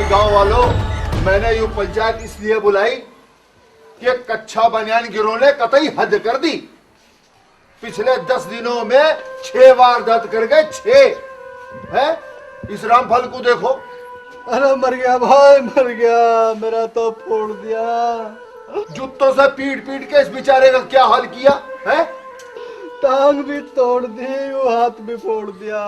गांव वालों, मैंने यूं पंचायत इसलिए बुलाई कि कच्चा बनियान गिरोह ने कतई हद कर दी। पिछले 10 दिनों में 6 वारदात कर गए, 6 है। इस रामफल को देखो। अरे मर गया भाई, मर गया, मेरा तो फोड़ दिया। जूतों से पीट पीट के इस बेचारे का क्या हाल किया है। टांग भी तोड़ दी, वो हाथ भी फोड़ दिया।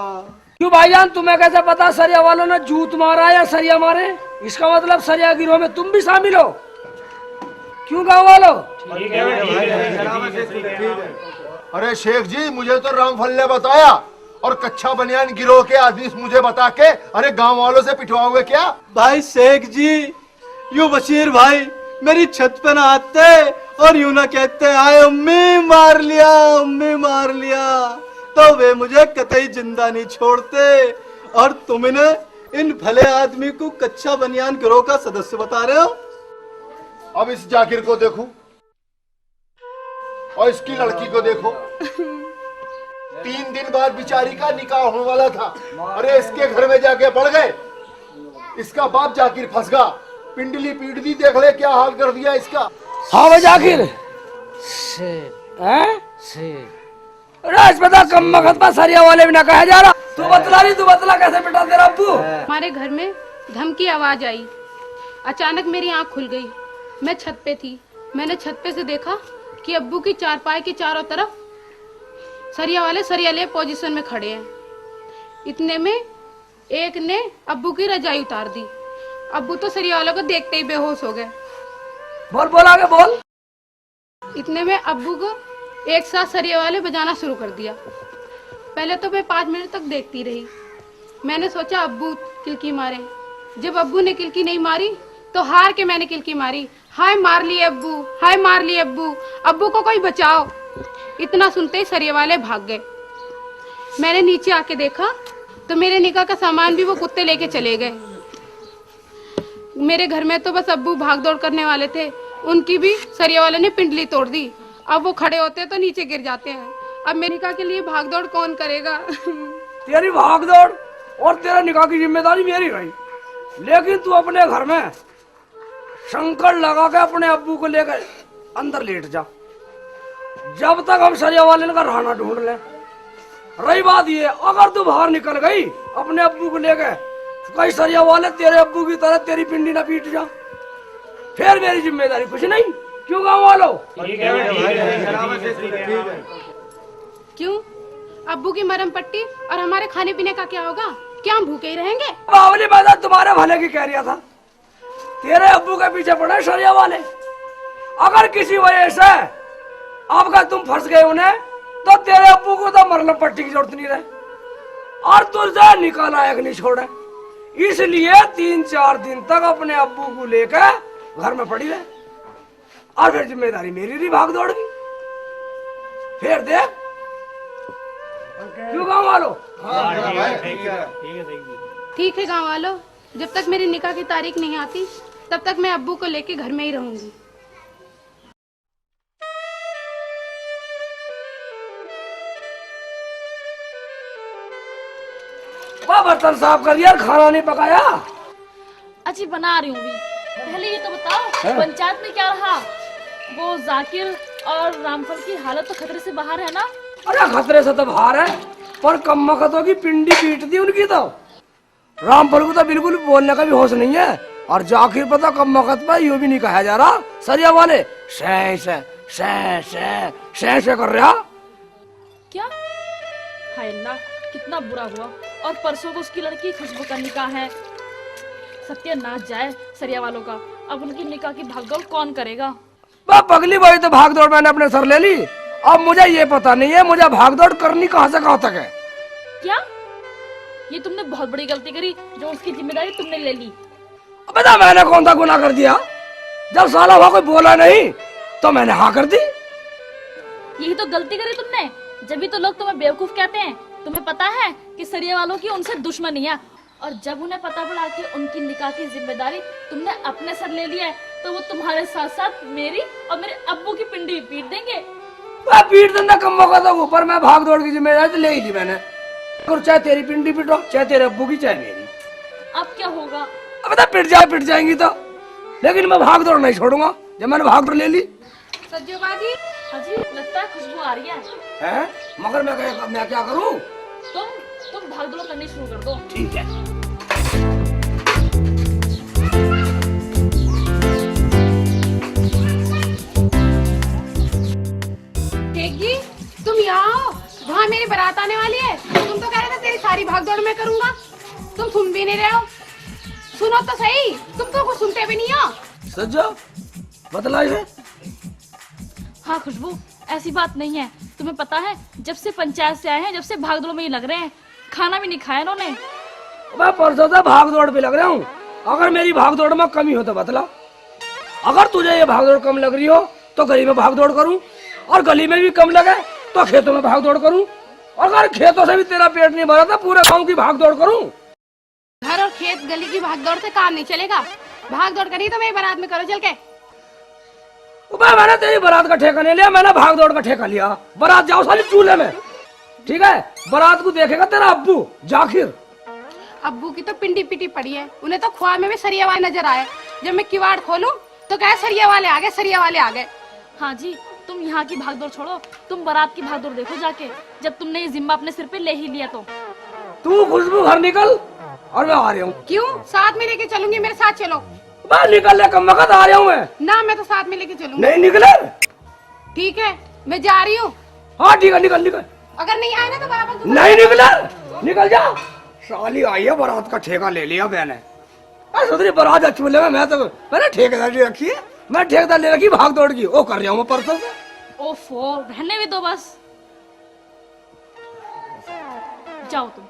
क्यों भाईजान, तुम्हें कैसे पता सरिया वालों ने जूत मारा या सरिया मारे? इसका मतलब सरिया गिरोह में तुम भी शामिल हो। क्यों गाँव वालों? ठीक है। अरे शेख जी, मुझे तो रामफल ने बताया और कच्चा बनियान गिरोह के आदमी मुझे बता के अरे गांव वालों से पिटवाओगे क्या? भाई शेख जी, यू बशीर भाई मेरी छत पे ना आते और यूं ना कहते आए अम्मी मार लिया, अम्मी मार लिया, तो वे मुझे कतई जिंदा नहीं छोड़ते। और तुम इन भले आदमी को कच्चा बनियान गिरोह का सदस्य बता रहे हो। अब इस जाकिर को देखो और इसकी लड़की को देखो। 3 दिन बाद बिचारी का निकाह होने वाला था, अरे इसके घर में जाके पड़ गए। इसका बाप जाकिर फंस गया, पिंडली पीट दी। देख ले क्या हाल कर दिया इसका। हाँ भाई जाकिर, राज पता कम मगत पर सरिया वाले भी ना कहा जा रहा। तू बतला नहीं, तू बतला कैसे पिटा तेरा अब्बू? हमारे घर में धमकी आवाज आई। अचानक मेरी आंख खुल गई। मैं छत पे थी। मैंने छत पे से देखा कि अब्बू की चारपाई के चारों तरफ सरिया वाले सरियाले पोजीशन में खड़े हैं। इतने में एक ने अब्बू की रजाई उतार दी। अब्बू तो सरिया वालों को देखते ही बेहोश हो गए। बोल आगे बोल। इतने में अब्बू को एक साथ सरिया वाले बजाना शुरू कर दिया। पहले तो मैं 5 मिनट तक देखती रही। मैंने सोचा अब्बू किलकी मारे। जब अब्बू ने किलकी नहीं मारी तो हार के मैंने किलकी मारी, हाय मार लिए अब्बू, हाय मार लिए अब्बू, अब्बू को कोई बचाओ। इतना सुनते ही सरिया वाले भाग गए। मैंने नीचे आके देखा तो मेरे निकाह का सामान भी वो कुत्ते लेके चले गए। मेरे घर में तो बस अब्बू भाग दौड़ करने वाले थे, उनकी भी सरिया वाले ने पिंडली तोड़ दी। अब वो खड़े होते तो नीचे गिर जाते हैं। अब मेरे निकाह के लिए भाग दौड़ कौन करेगा? तेरी भाग दौड़ और तेरा निकाह की जिम्मेदारी मेरी रही, लेकिन तू अपने घर में शंकर लगा के अपने अब्बू को लेकर अंदर लेट जा, जब तक हम सरिया वाले का रहना ढूंढ ले। रही बात ये, अगर तू बाहर निकल गई अपने अब्बू को लेकर, कई सरिया वाले तेरे अब्बू की तरह तेरी पिंडी ना पीट जा, फिर मेरी जिम्मेदारी कुछ नहीं। क्यों गाँव वालों? ठीक है। क्यों? अब्बू की मरहम पट्टी और हमारे खाने पीने का क्या होगा? क्या हम भूखे ही रहेंगे? बावली बात तुम्हारे भले की कह रहा था। तेरे अब्बू के पीछे पड़े सरिया वाले। अगर किसी वजह से आपका तुम फंस गए उन्हें, तो तेरे अब्बू को तो मरहम पट्टी की जरूरत नहीं रहे और तुझे निकाल लायक नहीं छोड़े। इसलिए 3-4 दिन तक अपने अब्बू को लेकर घर में पड़ी रहे और फिर जिम्मेदारी मेरी रही भाग दौड़ की। फिर देख क्यों गाँव वालों? ठीक है गाँव वालों, जब तक मेरी निकाह की तारीख नहीं आती तब तक मैं अब्बू को लेके घर में ही रहूंगी। बर्तन साफ कर दिया, खाना नहीं पकाया। अच्छी बना रही हूँ भी। पहले ये तो बताओ पंचायत में क्या रहा? वो जाकिर और रामफल की हालत तो खतरे से बाहर है ना? अरे खतरे से तो बाहर है, पर कम मकतों की पिंडी पीट दी उनकी। तो रामफल को तो बिल्कुल बोलने का भी होश नहीं है और जाकिर पर तो कम मकत पर यूं भी नहीं कहा जा रहा। सरिया वाले शे कर रहा। क्या? हाय ना, कितना बुरा हुआ। और परसों को उसकी लड़की खुशबू का निकाह है। सत्यानाश जाए सरिया वालों का। अब उनकी निकाह की भागदौड़ कौन करेगा? पगली वही तो भागदौड़ मैंने अपने सर ले ली। अब मुझे ये पता नहीं है मुझे भागदौड़ करनी कहाँ से कहाँ तक है। क्या? ये तुमने बहुत बड़ी गलती करी जो उसकी जिम्मेदारी तुमने ले ली। बता मैंने कौन सा गुनाह कर दिया? जब साला वहाँ कोई बोला नहीं तो मैंने हाँ कर दी। यही तो गलती करी तुमने, जब भी तो लोग तुम्हें बेवकूफ कहते हैं। तुम्हें पता है कि सरिया वालों की उनसे दुश्मनी है, और जब उन्हें पता पड़ा कि उनकी निकाह की जिम्मेदारी तुमने अपने सर ले लिया है, तो वो तुम्हारे साथ साथ मेरी और मेरे अब्बू की पिंडी भी पीट देंगे। पीट देना कम मौका था ऊपर, मैं भाग दौड़ की जिम्मेदारी तो ले ही ली मैंने। और चाहे तेरी पिंडी पीटो, चाहे तेरे अब्बू की, चाहे मेरी। अब क्या होगा? अब तो पिट जाएंगी तो, लेकिन मैं भाग दौड़ नहीं छोड़ूंगा जब मैंने भाग दौड़ ले ली। सज्जो बाजी, हाजी लगता है खुशबू आ रही है। हैं? मगर मैं क्या करूं? तुम भाग दौड़ करनी शुरू कर दो। ठीक है। टेक जी, तुम यहाँ आओ। वहाँ मेरी बारात आने वाली है। तुम तो कह रहे थे तेरी सारी भाग दौड़ मैं करूंगा। तुम सुन भी नहीं रहे हो। सुनो तो सही, तुम तो कुछ सुनते भी नहीं हो। सज्जो बतला इसे। हाँ खुशबू, ऐसी बात नहीं है। तुम्हें पता है जब से पंचायत से आए हैं, जब से भागदौड़ में ही लग रहे हैं, खाना भी नहीं खाया इन्होंने। मैं परसों से भाग दौड़ पे लग रहा हूँ। अगर मेरी भाग दौड़ में कमी हो तो बतला। अगर तुझे ये भाग दौड़ कम लग रही हो तो गली में भाग दौड़ करूँ, और गली में भी कम लगे तो खेतों में भाग दौड़ करूँ। अगर खेतों से भी तेरा पेट नहीं भरा तो पूरे गाँव की भाग दौड़ करूँ। घर और खेत गली की भाग दौड़ से काम नहीं चलेगा। भाग दौड़ करी तो मेरी बारात में करो चल के। मैंने तेरी बारात का ठेका नहीं लिया, मैंने भाग दौड़ का ठेका लिया। बारात जाओ साली चूल्हे में, ठीक है? बारात को देखेगा तेरा अब्बू जाकिर। अब्बू की तो पिंडी पिटी पड़ी है। उन्हें तो ख्वाब में भी सरिया वाले नजर आए। जब मैं किवाड़ खोलूं तो कहे सरिया वाले आ गए, सरिया वाले आ गए। हाँ जी, तुम यहाँ की भागदौड़ छोड़ो, तुम बारात की भागदौड़ देखो जाके। जब तुमने ये जिम्मा अपने सिर पे ले ही लिया तो। तू खुशबू घर निकल और मैं आ रहा हूँ। क्यों? साथ में लेके चलूंगी, मेरे साथ चलो। मैं निकल ले, कम वक्त आ रहा हूँ मैं। ना, मैं तो साथ में लेके चलूंगी। नहीं निकले? ठीक है, मैं जा रही हूँ। हाँ ठीक है, निकल निकल। अगर नहीं आए ना तो बराबर दूंगा। नहीं निकला, निकल जा। साली आई है, बारात का ठेका ले लिया मैंने। सुधरी बारात अच्छी बोले, मैंने ठेकेदारी रखी है। मैं ठेकेदार ले रखी भाग दौड़ की, वो कर रहा हूँ मैं परसों से। ओफो, रहने भी दो बस। जाओ तुम।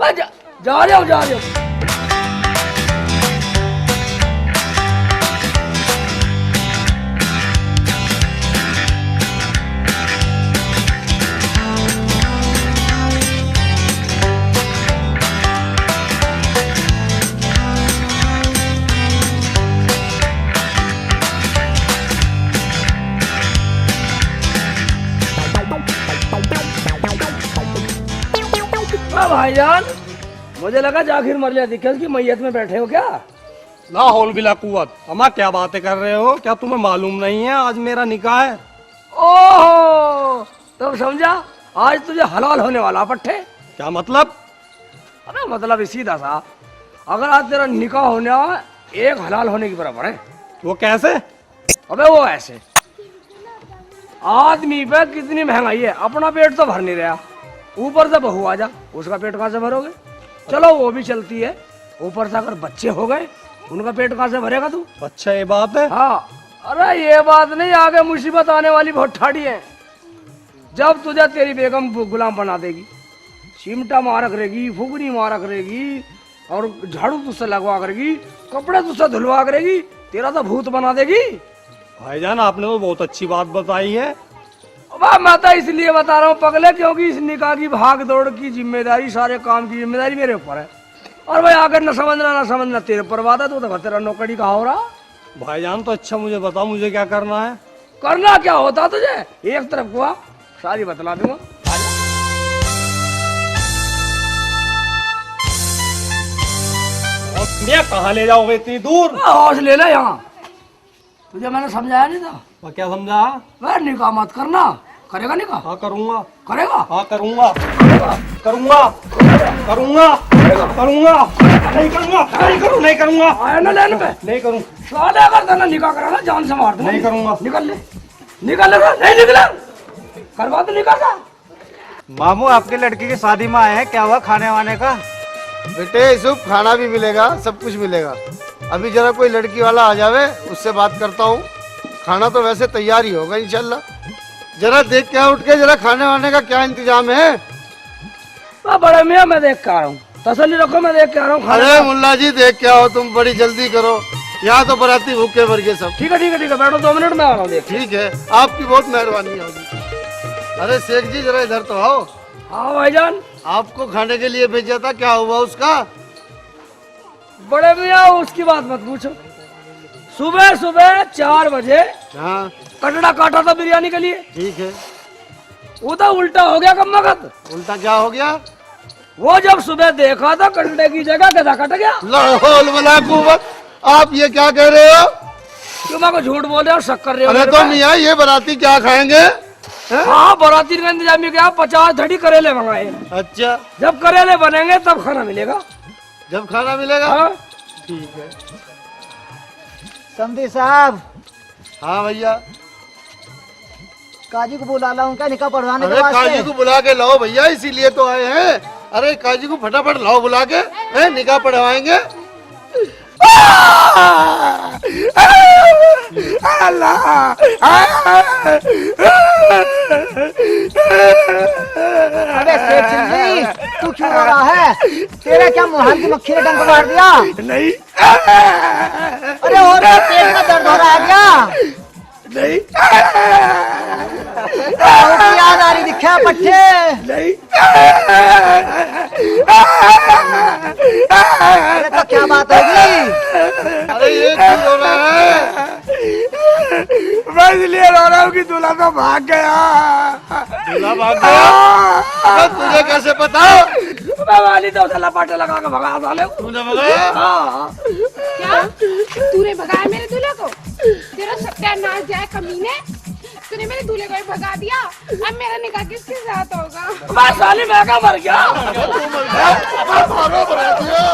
मैं जा रहा हूँ। भाईजान, मुझे लगा जाखिर मर जाती, की मैयत में बैठे हो क्या? ना हौल बिला कुव्वत, अम्मा क्या बातें कर रहे हो? क्या तुम्हें मालूम नहीं है आज मेरा निकाह है? ओहो, तो समझा आज तुझे हलाल होने वाला पट्टे। क्या मतलब? अबे मतलब इसी सा, अगर आज तेरा निकाह होने एक हलाल होने की बराबर है। वो कैसे? अबे वो ऐसे, आदमी पे कितनी महंगाई है, अपना पेट तो भर नहीं रहा, ऊपर से बहू आ जा, उसका पेट कहाँ से भरोगे? चलो वो भी चलती है, ऊपर से अगर बच्चे हो गए उनका पेट कहाँ से भरेगा तू? अच्छा ये बात है। हाँ, अरे ये बात नहीं, आगे मुसीबत आने वाली बहुत ठाड़ी है। जब तुझे तेरी बेगम गुलाम बना देगी, चिमटा मारा करेगी, फुगनी मारा करेगी, और झाड़ू तुझसे लगवा करेगी, कपड़े तुझसे धुलवा करेगी, तेरा तो भूत बना देगी। भाईजान आपने तो बहुत अच्छी बात बताई है। वाह, मैं तो इसलिए बता रहा हूँ पगले, क्योंकि इस निकाह की भाग दौड़ की जिम्मेदारी, सारे काम की जिम्मेदारी मेरे ऊपर है। और भाई आकर न समझना तेरे पर बात है, तो तेरा नौकरी का हो रहा। भाईजान तो अच्छा मुझे बताओ, मुझे क्या करना है? करना क्या होता तुझे? एक तरफ हुआ, सारी बतला दूंगा। कहाँ ले जाओगे इतनी दूर? हौस ले ले, यहाँ तुझे मैंने समझाया नहीं था? मैं क्या समझा? वह निकाह मत करना। करेगा निकाह? हाँ करूँगा। करेगा? हाँ करूँगा। करूँगा। करूँगा। करूँगा। नहीं करूँगा। नहीं करूँगा। आया ना लेने पे? नहीं करूँ। साले अगर तेना निकाह कराना जान से मार दूंगा। नहीं करूँगा। निकल ले, निकल ले। नहीं निकला, करवा दो निकाह का। मामू आपके लड़की की शादी में आए हैं, क्या हुआ खाने वाने का? बेटे सुबह खाना भी मिलेगा, सब कुछ मिलेगा। अभी जरा कोई लड़की वाला आ जावे, उससे बात करता हूँ। खाना तो वैसे तैयार ही होगा इंशाल्लाह। जरा देख के उठ के, जरा खाने वाने का क्या इंतजाम है? बड़े मियाँ मैं देख के आ रहा हूँ, तसल्ली रखो, मैं देख के आ रहा हूँ। अरे मुल्ला जी देख के आओ, तुम बड़ी जल्दी करो, यहाँ तो बराती भूखे भर गए सब। ठीक है ठीक है ठीक है, बैठो 2 मिनट में आ रहा हूँ। देख ठीक है, आपकी बहुत मेहरबानी होगी। अरे शेख जी जरा इधर तो आओ। हाँ भाईजान, आपको खाने के लिए भेजा था, क्या हुआ उसका? बड़े मियाँ उसकी बात मत पूछो। सुबह सुबह 4 बजे हाँ कटड़ा काटा था बिरयानी के लिए। ठीक है। वो तो उल्टा हो गया कम वक्त। उल्टा क्या हो गया? वो जब सुबह देखा था कंडे की जगह गधा कट गया। लाहौल वला कुव्वत, आप ये क्या कह रहे हो? क्यों मैं को झूठ बोल रहे हो, शक कर रहे हो? अरे तो मियाँ ये बाराती क्या खाएंगे? हाँ, बराती का इंतजाम में क्या 50 धड़ी करेले मंगाए। अच्छा, जब करेले बनेंगे तब खाना मिलेगा। जब खाना मिलेगा। हाँ? ठीक है। समधी साहब, हाँ भैया। काजी को बुला ला, उनका निकाह पढ़वाने के अरे वास्ते। काजी को बुला के लाओ भैया, इसीलिए तो आए हैं। अरे काजी को फटाफट लाओ बुला के, हैं निकाह पढ़वाएंगे। अबे सेठ सिंह जी, तू क्यों रो रहा है? तेरा क्या मुहाल की मक्खी ने डंक मार दिया? नहीं। अरे और क्या पेट में दर्द हो रहा है क्या? नहीं। याद आ रही दिखा पट्टे? नहीं। अरे तो क्या बात होगी? अरे ये क्यों रो रहा है? मैं इसलिए रो रहा हूँ कि दूल्हा तो भाग गया। दूल्हा भाग गया? अबे तुझे कैसे पता? मैं वाली तो उसे लपाटे लगा के भगा डाले। तूने भगाया? हाँ। क्या तूने भगाया मेरे दूल्हे को? तेरा सत्यानाश जाए कमीने, तूने मेरे दूल्हे को ही भगा दिया। अब मेरा निकाह किसके साथ होगा? मैं साली मैं का मर गया। मारो बरातियों।